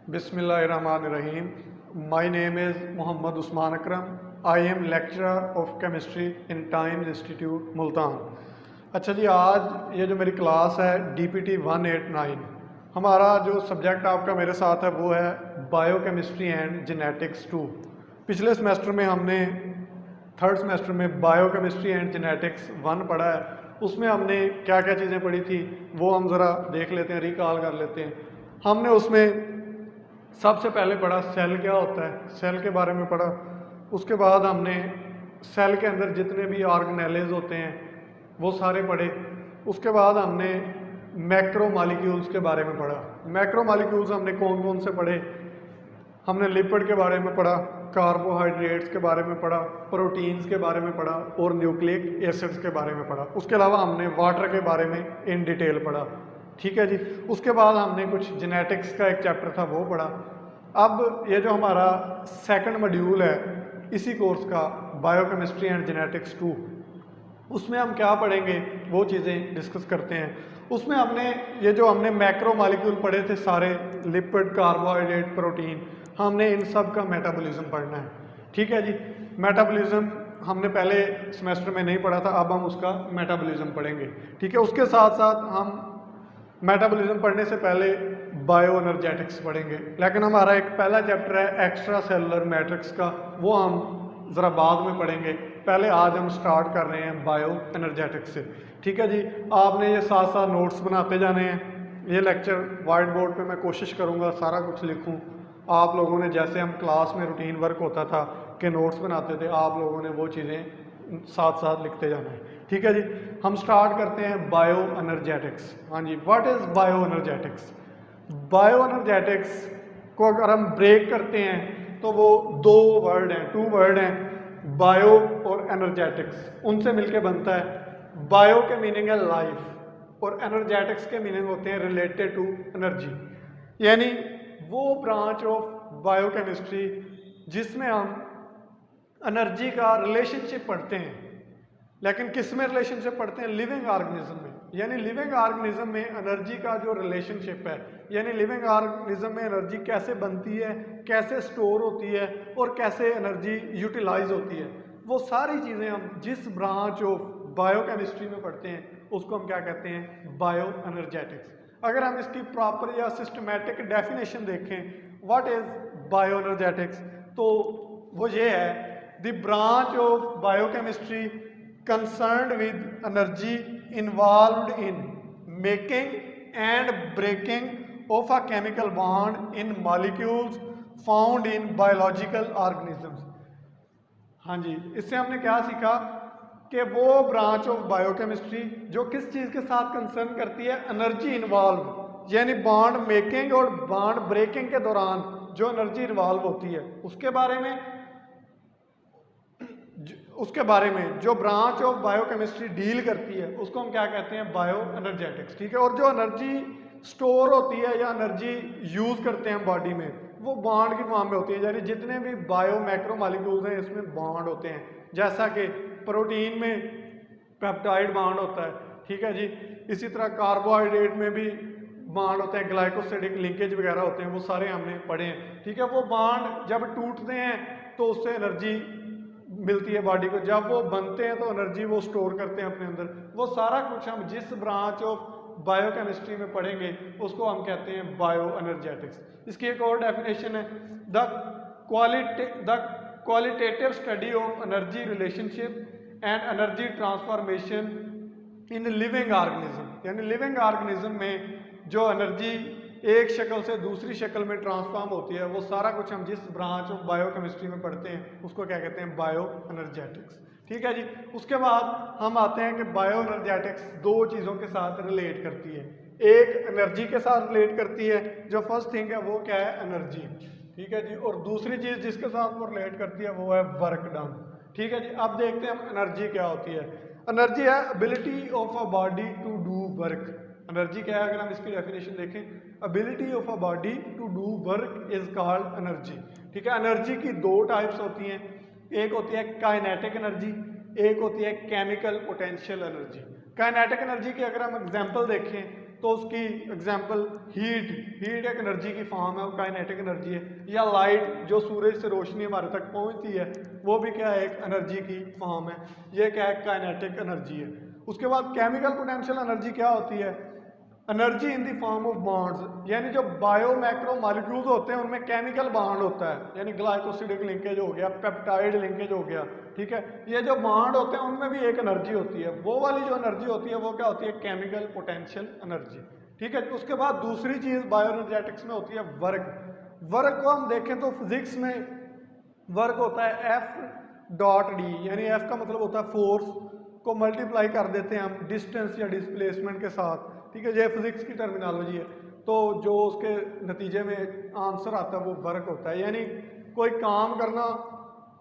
Bismillahirrahmanirrahim. My name is Muhammad Usman Akram. I am lecturer of chemistry in Times Institute, Multan. अच्छा जी, आज ये जो मेरी क्लास है DPT 189, हमारा जो सब्जेक्ट आपका मेरे साथ है वो है बायोकेमिस्ट्री एंड जेनेटिक्स 2। पिछले सेमेस्टर में हमने थर्ड सेमेस्टर में बायोकेमिस्ट्री एंड जेनेटिक्स 1 पढ़ा है। उसमें हमने क्या क्या चीज़ें पढ़ी थी वो हम ज़रा देख लेते हैं, रिकॉल कर लेते हैं। हमने उसमें सबसे पहले पढ़ा सेल क्या होता है, सेल के बारे में पढ़ा। उसके बाद हमने सेल के अंदर जितने भी ऑर्गेनेल्स होते हैं वो सारे पढ़े। उसके बाद हमने मैक्रो मॉलिक्यूल्स के बारे में पढ़ा। मैक्रो मॉलिक्यूल्स हमने कौन कौन से पढ़े? हमने लिपिड के बारे में पढ़ा, कार्बोहाइड्रेट्स के बारे में पढ़ा, प्रोटीन्स के बारे में पढ़ा और न्यूक्लिक एसिड्स के बारे में पढ़ा। उसके अलावा हमने वाटर के बारे में इन डिटेल पढ़ा। ठीक है जी। उसके बाद हमने कुछ जेनेटिक्स का एक चैप्टर था वो पढ़ा। अब ये जो हमारा सेकंड मॉड्यूल है इसी कोर्स का बायोकेमिस्ट्री एंड जेनेटिक्स 2, उसमें हम क्या पढ़ेंगे वो चीज़ें डिस्कस करते हैं। उसमें हमने मैक्रो मॉलिक्यूल पढ़े थे सारे, लिपिड, कार्बोहाइड्रेट, प्रोटीन, हमने इन सब का मेटाबॉलिज्म पढ़ना है। ठीक है जी। मेटाबॉलिज्म हमने पहले सेमेस्टर में नहीं पढ़ा था, अब हम उसका मेटाबॉलिज्म पढ़ेंगे। ठीक है। उसके साथ साथ हम मेटाबॉलिज्म पढ़ने से पहले बायो एनर्जेटिक्स पढ़ेंगे, लेकिन हमारा एक पहला चैप्टर है एक्स्ट्रा सेलुलर मैट्रिक्स का, वो हम ज़रा बाद में पढ़ेंगे। पहले आज हम स्टार्ट कर रहे हैं बायो एनर्जेटिक्स से। ठीक है जी। आपने ये साथ साथ नोट्स बनाते जाने हैं। ये लेक्चर वाइट बोर्ड पे मैं कोशिश करूँगा सारा कुछ लिखूँ। आप लोगों ने जैसे हम क्लास में रूटीन वर्क होता था कि नोट्स बनाते थे, आप लोगों ने वो चीज़ें साथ साथ लिखते जाना है। ठीक है जी। हम स्टार्ट करते हैं बायो एनर्जेटिक्स। हाँ जी, what is bio energetics? Bio energetics को अगर हम ब्रेक करते हैं तो वो टू वर्ड हैं, बायो और एनर्जेटिक्स। उनसे मिलके बनता है। बायो के मीनिंग है लाइफ और एनर्जेटिक्स के मीनिंग होते हैं रिलेटेड टू एनर्जी। यानी वो ब्रांच ऑफ बायोकेमिस्ट्री जिसमें हम एनर्जी का रिलेशनशिप पढ़ते हैं। लेकिन किस में रिलेशनशिप पढ़ते हैं? लिविंग ऑर्गेनिज्म में। यानी लिविंग ऑर्गेनिज्म में एनर्जी का जो रिलेशनशिप है, यानी लिविंग ऑर्गेनिज्म में एनर्जी कैसे बनती है, कैसे स्टोर होती है और कैसे एनर्जी यूटिलाइज होती है, वो सारी चीज़ें हम जिस ब्रांच ऑफ बायोकेमिस्ट्री में पढ़ते हैं उसको हम क्या कहते हैं? Bio energetics. अगर हम इसकी प्रॉपर या सिस्टमैटिक डेफिनेशन देखें व्हाट इज बायो एनर्जेटिक्स, तो वो ये है the branch of biochemistry concerned with energy involved in making and breaking of a chemical bond in molecules found in biological organisms। हाँ जी, इससे हमने क्या सीखा कि वो ब्रांच ऑफ बायोकेमिस्ट्री जो किस चीज़ के साथ कंसर्न करती है? एनर्जी इन्वॉल्व, यानी बॉन्ड मेकिंग और बॉन्ड ब्रेकिंग के दौरान जो एनर्जी इन्वॉल्व होती है उसके बारे में जो ब्रांच ऑफ बायोकेमिस्ट्री डील करती है उसको हम क्या कहते हैं? Bio energetics. ठीक है। और जो एनर्जी स्टोर होती है या एनर्जी यूज करते हैं बॉडी में, वो बॉन्ड की फॉर्म में होती है। यानी जितने भी बायो मैक्रो मॉलिक्यूल्स हैं इसमें बॉन्ड होते हैं। जैसा कि प्रोटीन में पेप्टाइड बॉन्ड होता है। ठीक है जी। इसी तरह कार्बोहाइड्रेट में भी बॉन्ड होते हैं, ग्लाइकोसिडिक लिंकेज वगैरह होते हैं, वो सारे हमने पढ़े हैं। ठीक है। वो बॉन्ड जब टूटते हैं तो उससे एनर्जी मिलती है बॉडी को, जब वो बनते हैं तो एनर्जी वो स्टोर करते हैं अपने अंदर। वो सारा कुछ हम जिस ब्रांच ऑफ बायोकेमिस्ट्री में पढ़ेंगे उसको हम कहते हैं बायो एनर्जेटिक्स। इसकी एक और डेफिनेशन है the qualitative study of energy relationship and energy transformation in living organism. यानी लिविंग ऑर्गेनिज्म में जो एनर्जी एक शक्ल से दूसरी शक्ल में ट्रांसफॉर्म होती है, वो सारा कुछ हम जिस ब्रांच ऑफ बायोकेमिस्ट्री में पढ़ते हैं उसको क्या कहते हैं? Bio energetics. ठीक है जी। उसके बाद हम आते हैं कि बायो एनर्जेटिक्स दो चीज़ों के साथ रिलेट करती है। एक एनर्जी के साथ रिलेट करती है, जो फर्स्ट थिंग है वो क्या है? एनर्जी। ठीक है जी। और दूसरी चीज़ जिसके साथ वो रिलेट करती है वो है वर्क डन। ठीक है जी। अब देखते हैं हम एनर्जी क्या होती है। एनर्जी है ability of a body to do work. Energy क्या है? अगर हम इसकी डेफिनेशन देखें, ability of a body to do work is called energy. ठीक है। एनर्जी की दो टाइप्स होती हैं, एक होती है काइनेटिक एनर्जी, एक होती है chemical potential energy. Kinetic energy की अगर हम एग्जांपल देखें तो उसकी एग्जांपल हीट एक एनर्जी की फॉर्म है और काइनेटिक एनर्जी है, या लाइट जो सूरज से रोशनी हमारे तक पहुंचती है वो भी क्या है, एक एनर्जी की फॉर्म है, ये क्या है, काइनेटिक एनर्जी है। उसके बाद केमिकल पोटेंशियल एनर्जी क्या होती है, energy in the form of bonds, यानी जो बायो मैक्रो मॉलिक्यूल्स होते हैं उनमें केमिकल बॉन्ड होता है, यानी ग्लाइकोसिडिक लिंकेज हो गया, पेप्टाइड लिंकेज हो गया, ठीक है, ये जो बॉन्ड होते हैं उनमें भी एक एनर्जी होती है, वो वाली जो एनर्जी होती है वो क्या होती है, केमिकल पोटेंशियल एनर्जी, ठीक है। उसके बाद दूसरी चीज बायो एनर्जेटिक्स में होती है वर्क। वर्क को हम देखें तो फिजिक्स में वर्क होता है एफ डॉट डी, यानी एफ का मतलब होता है फोर्स को मल्टीप्लाई कर देते हैं हम डिस्टेंस या डिस्प्लेसमेंट के साथ, ठीक है, ये फिजिक्स की टर्मिनोलॉजी है। तो जो उसके नतीजे में आंसर आता है वो वर्क होता है, यानी कोई काम करना,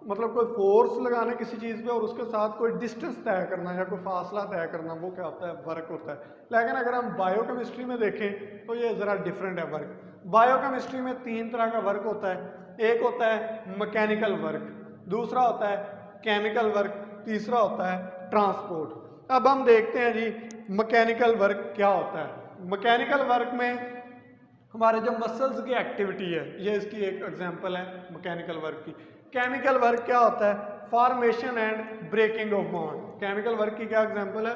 मतलब कोई फोर्स लगाना किसी चीज़ पे और उसके साथ कोई डिस्टेंस तय करना या कोई फासला तय करना, वो क्या होता है, वर्क होता है। लेकिन अगर हम बायोकेमिस्ट्री में देखें तो ये ज़रा डिफरेंट है वर्क। बायोकेमिस्ट्री में 3 तरह का वर्क होता है, एक होता है मैकेनिकल वर्क, दूसरा होता है केमिकल वर्क, तीसरा होता है ट्रांसपोर्ट। अब हम देखते हैं जी मैकेनिकल वर्क क्या होता है। मैकेनिकल वर्क में हमारे जो मसल्स की एक्टिविटी है, ये इसकी एक एग्जांपल है मैकेनिकल वर्क की। केमिकल वर्क क्या होता है, formation and breaking of bond. Chemical work की क्या एग्जांपल है,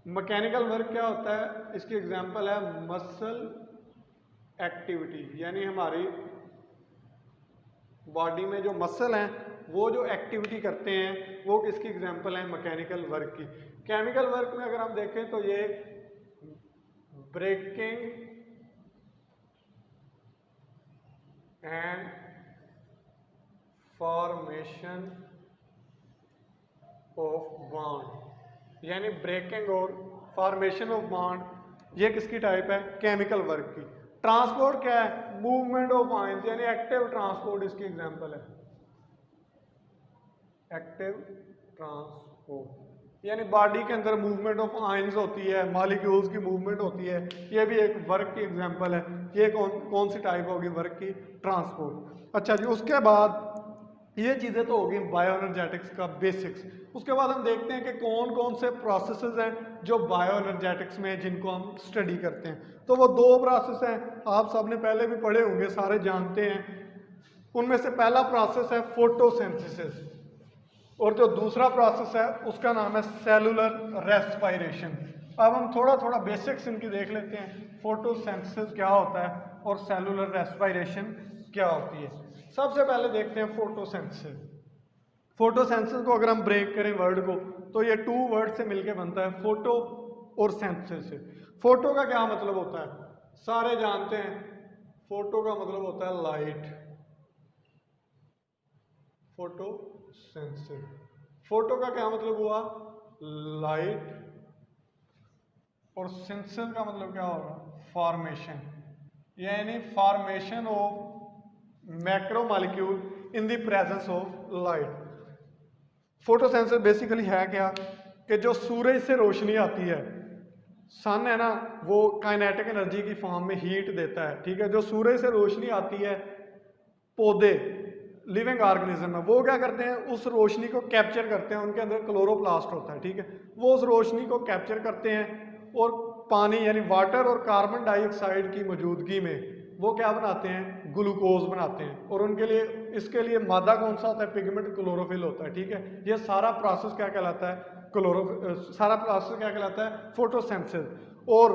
मैकेनिकल वर्क क्या होता है, इसकी एग्जांपल है मसल एक्टिविटी, यानी हमारी बॉडी में जो मसल हैं वो जो एक्टिविटी करते हैं वो किसकी एग्जांपल है, मैकेनिकल वर्क की। केमिकल वर्क में अगर हम देखें तो ये breaking and formation of bond, यानी ब्रेकिंग और फॉर्मेशन ऑफ बॉन्ड, ये किसकी टाइप है, केमिकल वर्क की। ट्रांसपोर्ट क्या है, मूवमेंट ऑफ आयंस, यानी एक्टिव ट्रांसपोर्ट इसकी एग्जांपल है, एक्टिव ट्रांसपोर्ट, यानी बॉडी के अंदर मूवमेंट ऑफ आयंस होती है, मॉलिक्यूल्स की मूवमेंट होती है, ये भी एक वर्क की एग्जांपल है। ये कौन सी टाइप होगी वर्क की, ट्रांसपोर्ट। अच्छा जी, उसके बाद ये चीज़ें तो होगी बायो एनर्जेटिक्स का बेसिक्स। उसके बाद हम देखते हैं कि कौन कौन से प्रोसेसेस हैं जो बायो एनर्जेटिक्स में जिनको हम स्टडी करते हैं। तो वो 2 प्रोसेस हैं, आप सबने पहले भी पढ़े होंगे, सारे जानते हैं। उनमें से पहला प्रोसेस है फोटोसिंथेसिस और जो दूसरा प्रोसेस है उसका नाम है सेलुलर रेस्पिरेशन। अब हम थोड़ा थोड़ा बेसिक्स इनकी देख लेते हैं, फोटोसिंथेसिस क्या होता है और सेलुलर रेस्पिरेशन क्या होती है। सबसे पहले देखते हैं फोटोसिंथेसिस। फोटोसिंथेसिस को अगर हम ब्रेक करें वर्ड को तो ये 2 वर्ड से मिलके बनता है, फोटो और सिंथेसिस। फोटो का क्या मतलब होता है, सारे जानते हैं, फोटो का मतलब होता है लाइट, फोटोसिंथेसिस। फोटो का क्या मतलब हुआ, लाइट, और सिंथेसिस का मतलब क्या होगा, फॉर्मेशन, यानी formation of macro molecule in the presence of light. Photosynthesis basically है क्या कि जो सूरज से रोशनी आती है, सन है ना, वो काइनेटिक एनर्जी की फॉर्म में हीट देता है, ठीक है। जो सूरज से रोशनी आती है, पौधे लिविंग ऑर्गेनिज्म है, वो क्या करते हैं, उस रोशनी को कैप्चर करते हैं, उनके अंदर क्लोरोप्लास्ट होता है, ठीक है, वो उस रोशनी को कैप्चर करते हैं और पानी यानी वाटर और कार्बन डाइऑक्साइड की मौजूदगी में वो क्या बनाते हैं, ग्लूकोज बनाते हैं। और उनके लिए, इसके लिए मादा कौन सा होता है, पिगमेंट क्लोरोफिल होता है, ठीक है। ये सारा प्रोसेस क्या कहलाता है, सारा प्रोसेस क्या कहलाता है, फोटोसिंथेसिस। और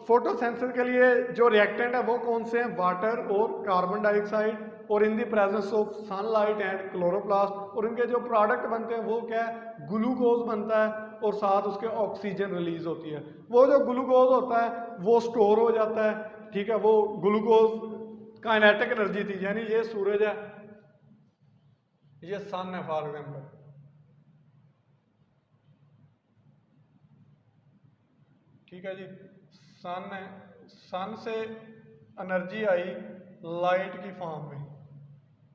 फोटोसिंथेसिस के लिए जो रिएक्टेंट है वो कौन से हैं, वाटर और कार्बन डाइऑक्साइड, और in the presence of sunlight and chloroplast. और इनके जो प्रोडक्ट बनते हैं वो क्या है, ग्लूकोज बनता है और साथ उसके ऑक्सीजन रिलीज होती है। वो जो ग्लूकोज होता है वो स्टोर हो जाता है, ठीक है। वो ग्लूकोज काइनेटिक एनर्जी थी, यानी ये सूरज है, ये सन है फॉर एग्जाम्पल, ठीक है जी, सन है, सन से एनर्जी आई लाइट की फॉर्म में।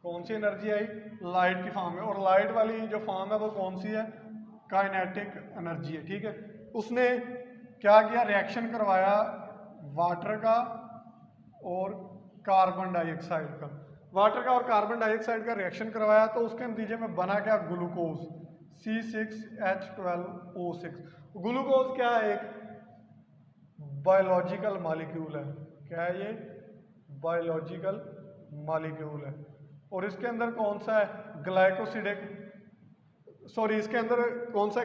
कौन सी एनर्जी आई, लाइट की फॉर्म में, और लाइट वाली जो फॉर्म है वो कौन सी है, काइनेटिक एनर्जी है, ठीक है। उसने क्या किया, रिएक्शन करवाया वाटर का और कार्बन डाइऑक्साइड का, वाटर का और कार्बन डाइऑक्साइड का रिएक्शन करवाया, तो उसके नतीजे में बना क्या, ग्लूकोज, C6H12O6। ग्लूकोज क्या है, एक बायोलॉजिकल मॉलिक्यूल है। क्या है ये? बायोलॉजिकल मॉलिक्यूल है। और इसके अंदर कौन सा है? ग्लाइकोसिडिक, सॉरी इसके अंदर कौन सा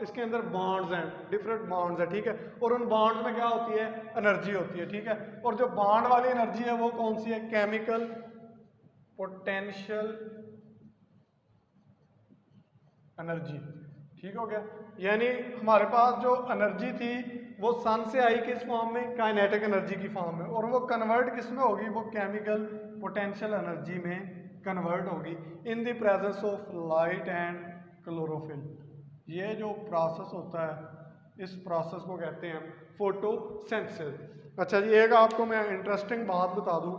इसके अंदर बॉन्ड्स हैं, डिफरेंट बॉन्ड्स हैं, ठीक है। और उन बॉन्ड्स में क्या होती है? एनर्जी होती है, ठीक है। और जो बॉन्ड वाली एनर्जी है वो कौन सी है? केमिकल पोटेंशियल एनर्जी, ठीक हो गया। यानी हमारे पास जो एनर्जी थी वो सन से आई किस फॉर्म में? काइनेटिक एनर्जी की फॉर्म में, और वो कन्वर्ट किस में होगी? वो केमिकल पोटेंशियल एनर्जी में कन्वर्ट होगी in the presence of light and chlorophyll. ये जो प्रोसेस होता है इस प्रोसेस को कहते हैं फोटोसिंथेसिस। अच्छा जी, एक आपको मैं इंटरेस्टिंग बात बता दूं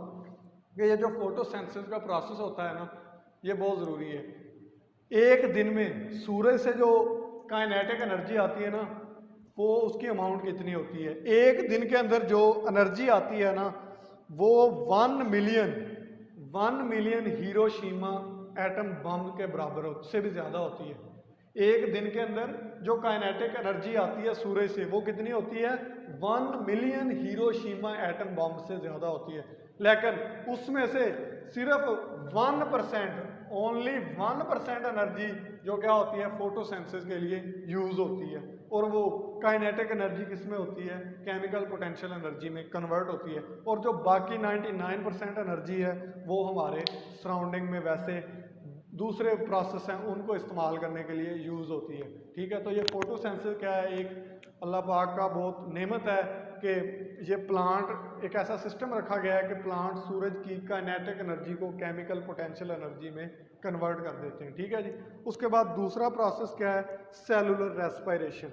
कि ये जो फोटोसिंथेसिस का प्रोसेस होता है ना, ये बहुत ज़रूरी है। एक दिन में सूरज से जो काइनेटिक एनर्जी आती है ना, वो उसकी अमाउंट कितनी होती है? एक दिन के अंदर जो एनर्जी आती है ना, वो 1 मिलियन हिरोशिमा एटम बम के बराबर से भी ज़्यादा होती है। एक दिन के अंदर जो काइनेटिक एनर्जी आती है सूरज से, वो कितनी होती है? 1 मिलियन हिरोशिमा एटम बम से ज़्यादा होती है। लेकिन उसमें से सिर्फ 1%, ओनली 1% एनर्जी जो क्या होती है? फोटोसिंथेसिस के लिए यूज होती है। और वो काइनेटिक एनर्जी किस में होती है? केमिकल पोटेंशियल एनर्जी में कन्वर्ट होती है। और जो बाकी 99% एनर्जी है वो हमारे सराउंडिंग में वैसे दूसरे प्रोसेस हैं उनको इस्तेमाल करने के लिए यूज़ होती है, ठीक है। तो ये फोटोसिंथेसिस क्या है? एक अल्लाह पाक का बहुत नेमत है कि ये प्लांट एक ऐसा सिस्टम रखा गया है कि प्लांट सूरज की काइनेटिक एनर्जी को केमिकल पोटेंशियल एनर्जी में कन्वर्ट कर देते हैं, ठीक है जी। उसके बाद दूसरा प्रोसेस क्या है? Cellular respiration.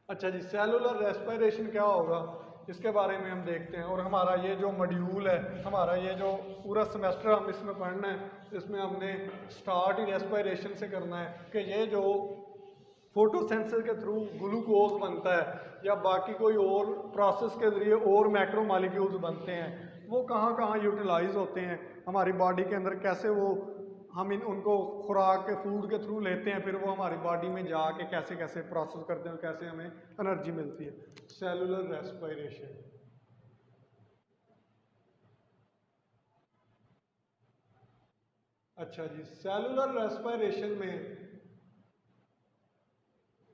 अच्छा जी, सेलुलर रेस्पिरेशन क्या होगा इसके बारे में हम देखते हैं। और हमारा ये जो मॉड्यूल है, हमारा ये जो पूरा सेमेस्टर हम इसमें पढ़ना है, इसमें हमने स्टार्ट ही रेस्पिरेशन से करना है कि ये जो फोटोसेंसर के थ्रू ग्लूकोज बनता है या बाकी कोई और प्रोसेस के जरिए और मैक्रो मॉलिक्यूल्स बनते हैं, वो कहाँ कहाँ यूटिलाइज होते हैं हमारी बॉडी के अंदर, कैसे वो हम उनको खुराक के फूड के थ्रू लेते हैं, फिर वो हमारी बॉडी में जाके कैसे कैसे प्रोसेस करते हैं और कैसे हमें एनर्जी मिलती है। Cellular respiration. अच्छा जी, सेलुलर रेस्पिरेशन में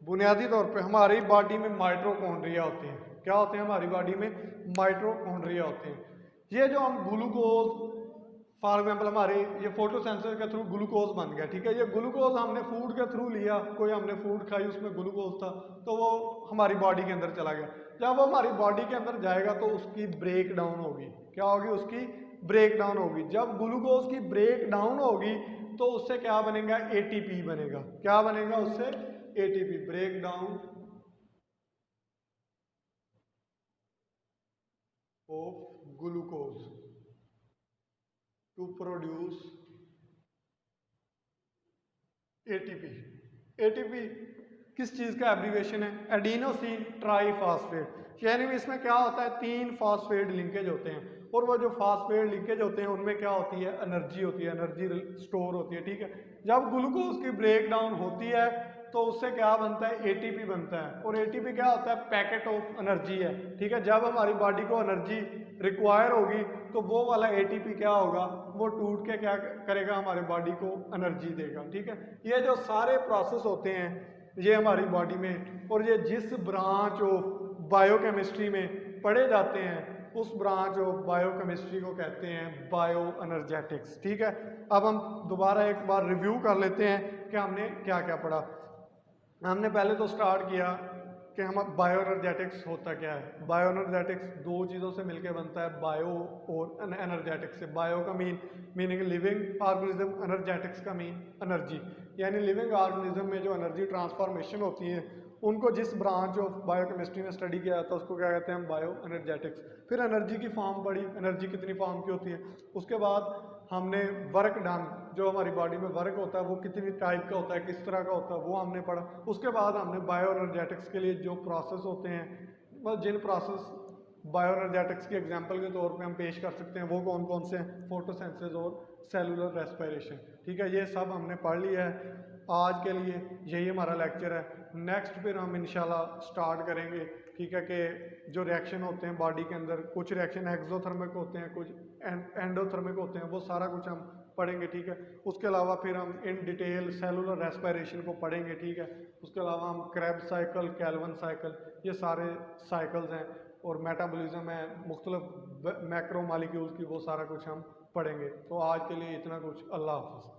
बुनियादी तौर पे हमारी बॉडी में माइटोकॉन्ड्रिया होते हैं। क्या होते हैं? हमारी बॉडी में माइटोकॉन्ड्रिया होते हैं। ये जो हम ग्लूकोज, फॉर एग्जांपल हमारे ये फोटोसेंसर के थ्रू ग्लूकोज बन गया, ठीक है। ये ग्लूकोज हमने फूड के थ्रू लिया, कोई हमने फूड खाई उसमें ग्लूकोज था तो वो हमारी बॉडी के अंदर चला गया। जब वो हमारी बॉडी के अंदर जाएगा तो उसकी ब्रेक डाउन होगी। क्या होगी? उसकी ब्रेक डाउन होगी। जब ग्लूकोज की ब्रेक डाउन होगी तो उससे क्या बनेगा? एटीपी बनेगा। क्या बनेगा उससे? ATP, break down of glucose to produce ATP. ATP किस चीज़ का एब्रीवेशन है? Adenosine triphosphate. यानी इसमें क्या होता है? 3 फॉस्फेट लिंकेज होते हैं, और वो जो फॉस्फेट लिंकेज होते हैं उनमें क्या होती है? एनर्जी होती है, एनर्जी स्टोर होती है, ठीक है। जब ग्लूकोज की ब्रेक डाउन होती है तो उससे क्या बनता है? एटीपी बनता है। और एटीपी क्या होता है? पैकेट ऑफ एनर्जी है, ठीक है। जब हमारी बॉडी को एनर्जी रिक्वायर होगी तो वो वाला एटीपी क्या होगा? वो टूट के क्या करेगा? हमारे बॉडी को एनर्जी देगा, ठीक है। ये जो सारे प्रोसेस होते हैं ये हमारी बॉडी में, और ये जिस ब्रांच ऑफ बायोकेमिस्ट्री में पढ़े जाते हैं उस ब्रांच ऑफ बायोकेमिस्ट्री को कहते हैं बायो एनर्जेटिक्स, ठीक है। अब हम दोबारा एक बार रिव्यू कर लेते हैं कि हमने क्या क्या पढ़ा। हमने पहले तो स्टार्ट किया कि हम बायो एनर्जेटिक्स होता क्या है। बायो एनर्जेटिक्स दो चीज़ों से मिलकर बनता है, बायो और एनर्जेटिक्स से। बायो का मीनिंग लिविंग ऑर्गेनिज्म, एनर्जेटिक्स का मीन एनर्जी। यानी लिविंग ऑर्गेनिज्म में जो एनर्जी ट्रांसफॉर्मेशन होती है उनको जिस ब्रांच ऑफ बायोकेमिस्ट्री में स्टडी किया जाता है उसको क्या कहते हैं? Bio energetics. फिर एनर्जी की फॉर्म पढ़ी, एनर्जी कितनी फॉर्म की होती है। उसके बाद हमने वर्क डन, जो हमारी बॉडी में वर्क होता है वो कितनी टाइप का होता है, किस तरह का होता है, वो हमने पढ़ा। उसके बाद हमने बायो एनर्जेटिक्स के लिए जो प्रोसेस होते हैं, बस जिन प्रोसेस बायो एनर्जेटिक्स के एग्जांपल के तौर पे हम पेश कर सकते हैं वो कौन कौन से हैं? फोटोसिंथेसिस और सेलुलर रेस्पिरेशन, ठीक है। ये सब हमने पढ़ लिया है। आज के लिए यही हमारा लेक्चर है। नेक्स्ट फिर हम इंशाल्लाह स्टार्ट करेंगे ठीक है, कि जो रिएक्शन होते हैं बॉडी के अंदर, कुछ रिएक्शन एक्सोथर्मिक होते हैं, कुछ एंडोथर्मिक होते हैं, वो सारा कुछ हम पढ़ेंगे। ठीक है, उसके अलावा फिर हम इन डिटेल सेलुलर रेस्पिरेशन को पढ़ेंगे। ठीक है, उसके अलावा हम क्रेब्स साइकिल, कैल्विन साइकिल, ये सारे साइकिल्स हैं, और मेटाबॉलिज्म है मुख्तलिफ मैक्रो मालिक्यूल्स की, वो सारा कुछ हम पढ़ेंगे। तो आज के लिए इतना कुछ। अल्लाह हाफ़िज़।